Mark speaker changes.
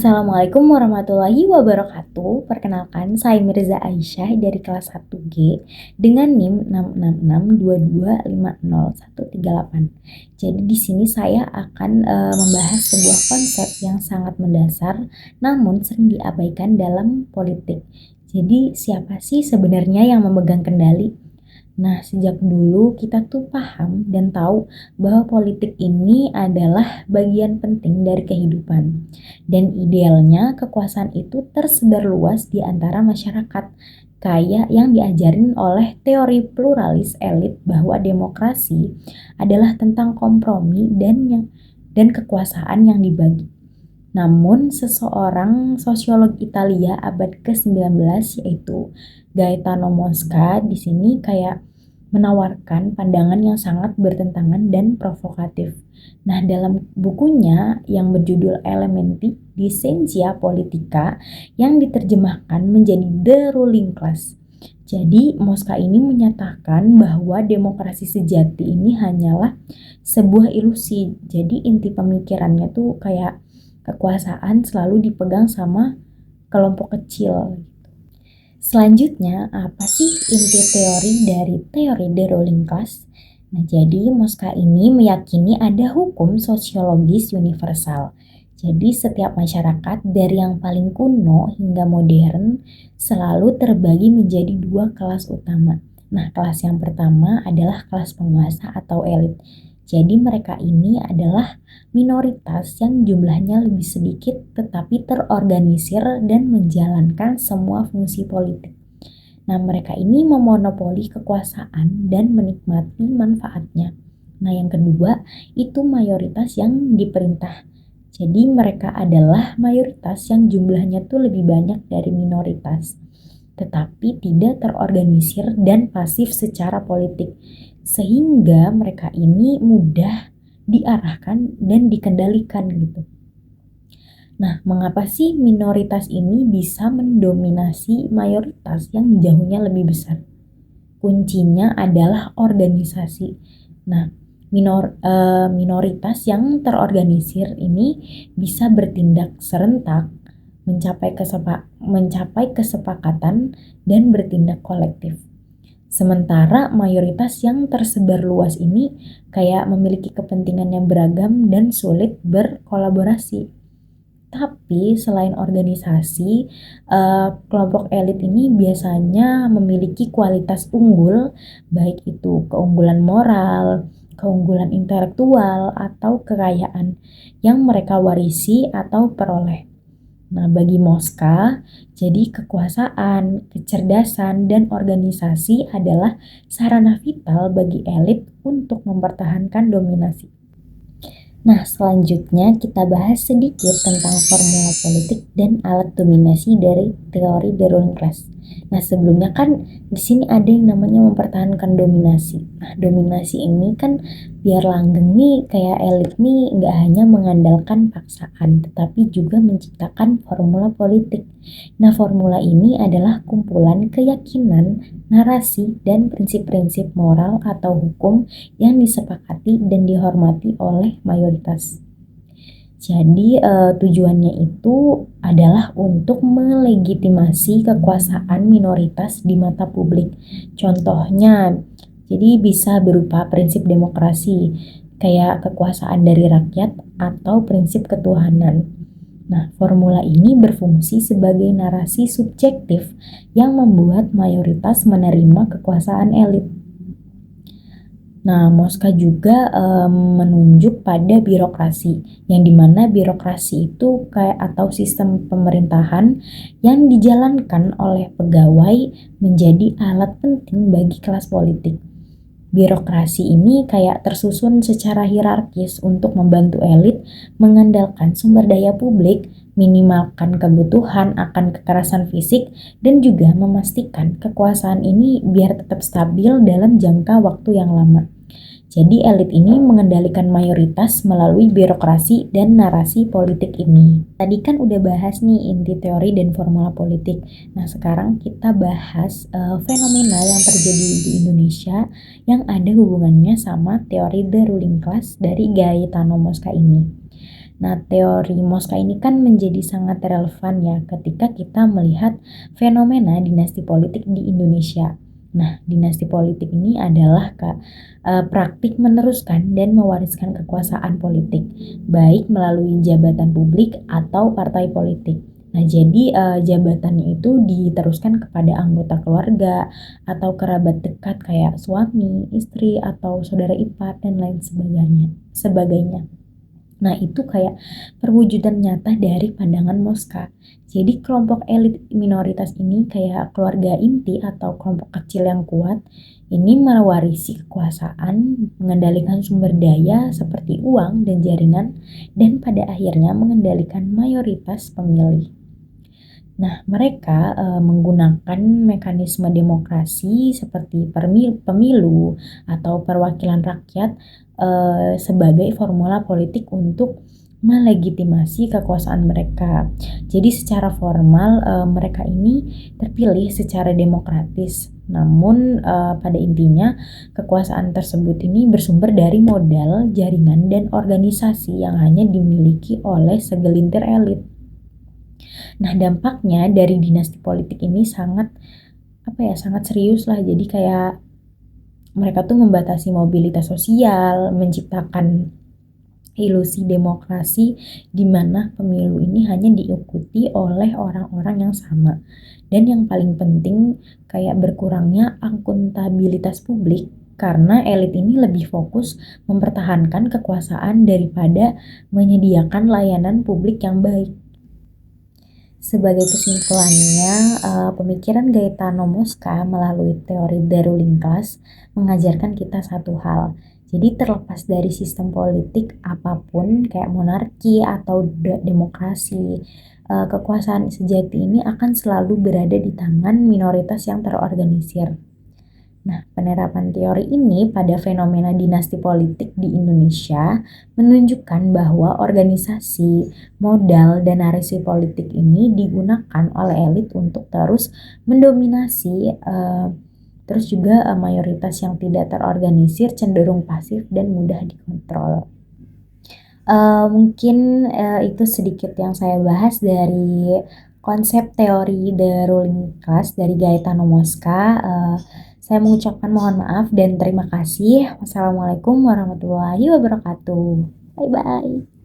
Speaker 1: Assalamualaikum warahmatullahi wabarakatuh. Perkenalkan, saya Mirza Aisyah dari kelas 1G dengan NIM 66622501138. Jadi di sini saya akan membahas sebuah konsep yang sangat mendasar namun sering diabaikan dalam politik. Jadi siapa sih sebenarnya yang memegang kendali? Nah, sejak dulu kita tuh paham dan tahu bahwa politik ini adalah bagian penting dari kehidupan. Dan idealnya kekuasaan itu tersebar luas di antara masyarakat. Kayak yang diajarin oleh teori pluralis elit bahwa demokrasi adalah tentang kompromi dan kekuasaan yang dibagi. Namun, seseorang sosiolog Italia abad ke-19 yaitu Gaetano Mosca di sini kayak menawarkan pandangan yang sangat bertentangan dan provokatif. Nah, dalam bukunya yang berjudul Elementi di Scientia Politica yang diterjemahkan menjadi The Ruling Class. Jadi, Mosca ini menyatakan bahwa demokrasi sejati ini hanyalah sebuah ilusi. Jadi, inti pemikirannya tuh kayak kekuasaan selalu dipegang sama kelompok kecil. Selanjutnya, apa sih inti teori dari teori The Ruling Class? Nah, jadi Mosca ini meyakini ada hukum sosiologis universal. Jadi setiap masyarakat dari yang paling kuno hingga modern selalu terbagi menjadi dua kelas utama. Nah, kelas yang pertama adalah kelas penguasa atau elit. Jadi mereka ini adalah minoritas yang jumlahnya lebih sedikit tetapi terorganisir dan menjalankan semua fungsi politik. Nah, mereka ini memonopoli kekuasaan dan menikmati manfaatnya. Nah, yang kedua itu mayoritas yang diperintah. Jadi mereka adalah mayoritas yang jumlahnya tuh lebih banyak dari minoritas, tetapi tidak terorganisir dan pasif secara politik. Sehingga mereka ini mudah diarahkan dan dikendalikan gitu. Nah, mengapa sih minoritas ini bisa mendominasi mayoritas yang jauhnya lebih besar? Kuncinya adalah organisasi. Nah, minoritas yang terorganisir ini bisa bertindak serentak, mencapai kesepakatan dan bertindak kolektif. Sementara mayoritas yang tersebar luas ini kayak memiliki kepentingan yang beragam dan sulit berkolaborasi. Tapi selain organisasi, kelompok elit ini biasanya memiliki kualitas unggul, baik itu keunggulan moral, keunggulan intelektual, atau kekayaan yang mereka warisi atau peroleh. Nah, bagi Mosca, jadi kekuasaan, kecerdasan, dan organisasi adalah sarana vital bagi elit untuk mempertahankan dominasi. Nah, selanjutnya kita bahas sedikit tentang formula politik dan alat dominasi dari teori The Ruling Class. Nah, sebelumnya kan di sini ada yang namanya mempertahankan dominasi. Nah, dominasi ini kan biar langgeng nih, kayak elit nih nggak hanya mengandalkan paksaan, tetapi juga menciptakan formula politik. Nah, formula ini adalah kumpulan keyakinan, narasi, dan prinsip-prinsip moral atau hukum yang disepakati dan dihormati oleh mayoritas. Jadi tujuannya itu adalah untuk melegitimasi kekuasaan minoritas di mata publik. Contohnya, jadi bisa berupa prinsip demokrasi, kayak kekuasaan dari rakyat atau prinsip ketuhanan. Nah, formula ini berfungsi sebagai narasi subjektif yang membuat mayoritas menerima kekuasaan elit. Nah, Mosca juga menunjuk pada birokrasi, yang dimana birokrasi itu kayak atau sistem pemerintahan yang dijalankan oleh pegawai menjadi alat penting bagi kelas politik. Birokrasi ini kayak tersusun secara hierarkis untuk membantu elit mengandalkan sumber daya publik, minimalkan kebutuhan akan kekerasan fisik, dan juga memastikan kekuasaan ini biar tetap stabil dalam jangka waktu yang lama. Jadi elit ini mengendalikan mayoritas melalui birokrasi dan narasi politik ini. Tadi kan udah bahas nih inti teori dan formula politik. Nah, sekarang kita bahas fenomena yang terjadi di Indonesia yang ada hubungannya sama teori The Ruling Class dari Gaetano Mosca ini. Nah, teori Mosca ini kan menjadi sangat relevan ya ketika kita melihat fenomena dinasti politik di Indonesia. Nah, dinasti politik ini adalah praktik meneruskan dan mewariskan kekuasaan politik, baik melalui jabatan publik atau partai politik. Nah, jadi jabatannya itu diteruskan kepada anggota keluarga atau kerabat dekat kayak suami, istri, atau saudara ipar, dan lain sebagainya. Nah, itu kayak perwujudan nyata dari pandangan Mosca. Jadi kelompok elit minoritas ini kayak keluarga inti atau kelompok kecil yang kuat ini mewarisi kekuasaan, mengendalikan sumber daya seperti uang dan jaringan, dan pada akhirnya mengendalikan mayoritas pemilih. Nah, mereka menggunakan mekanisme demokrasi seperti pemilu atau perwakilan rakyat sebagai formula politik untuk melegitimasi kekuasaan mereka. Jadi secara formal mereka ini terpilih secara demokratis. Namun pada intinya kekuasaan tersebut ini bersumber dari modal, jaringan, dan organisasi yang hanya dimiliki oleh segelintir elit. Nah, dampaknya dari dinasti politik ini sangat serius lah. Jadi kayak mereka tuh membatasi mobilitas sosial, menciptakan ilusi demokrasi di mana pemilu ini hanya diikuti oleh orang-orang yang sama. Dan yang paling penting kayak berkurangnya akuntabilitas publik karena elit ini lebih fokus mempertahankan kekuasaan daripada menyediakan layanan publik yang baik. Sebagai kesimpulannya, pemikiran Gaetano Mosca melalui teori the ruling class mengajarkan kita satu hal. Jadi terlepas dari sistem politik apapun kayak monarki atau demokrasi, kekuasaan sejati ini akan selalu berada di tangan minoritas yang terorganisir. Nah, penerapan teori ini pada fenomena dinasti politik di Indonesia menunjukkan bahwa organisasi, modal, dan narasi politik ini digunakan oleh elit untuk terus mendominasi, terus juga mayoritas yang tidak terorganisir cenderung pasif dan mudah dikontrol. Mungkin itu sedikit yang saya bahas dari konsep teori the ruling class dari Gaetano Mosca. Saya mengucapkan mohon maaf dan terima kasih. Wassalamualaikum warahmatullahi wabarakatuh. Bye bye.